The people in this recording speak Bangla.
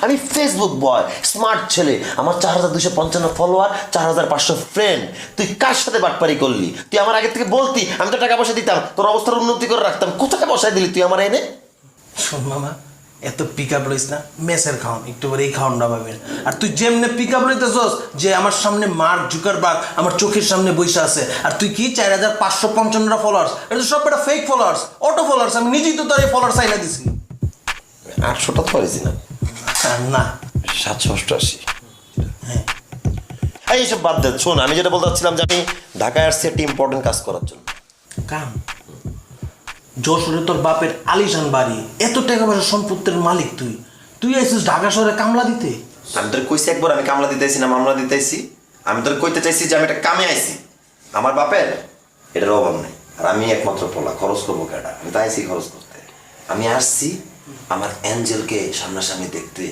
আমি ফেসবুক বয়, স্মার্ট ছেলে, আমার 4255 ফলোয়ার, 4500 ফ্রেন্ড। তুই কার সাথে বাটপারি করলি? তুই আমার আগে থেকে বলতি, আমি তো টাকা পয়সা দিতাম, তোর অবস্থার উন্নতি করে রাখতাম। কোথায় বসায় দিলি তুই আমার এনে? শোন মামা, এত পিক আপ লইস না, মেসের খাওন একটু করে এই খাওয়ানটা পাবেন। আর তুই যেমনে পিক আপ লইতেছস যে আমার সামনে মার্ক জুকারবার্গ আমার চোখের সামনে বসে আছে, আর তুই কি 4555 ফলোয়ার্স, এটা তো সব একটা ফেক ফলোয়ার্স, অটো ফলোয়ার্স। আমি নিজেই তো তোর এই ফলোয়ার্স আইনা দিছি। 800টা তো অরিজিনাল, আর না 788। এই এইসব বাদ দে, শোন আমি যেটা বলতে চাচ্ছিলাম যে আমি ঢাকায় আসছি একটা ইম্পর্টেন্ট কাজ করার জন্য। কাম, যশোরে তোর বাপের আলিশান বাড়ি, এত টাকা পয়সা সম্পত্তির মালিক, তুই তুই আইসিস ঢাকা শহরে কামলা দিতে? আমি তোর কইছি একবার আমি কামলা দিতেছি না মামলা দিতেছি? আমি তোর কইতে চাইছি যে আমি একটা কামে আইছি, আমার বাপের এটার অভাব নেই, আর আমি একমাত্র পোলা, খরচ করবো কেটা? আমি তো আইছি খরচ করতে। আমি আসছি আমার অ্যাঞ্জেলকে সামনাসামনি দেখতে,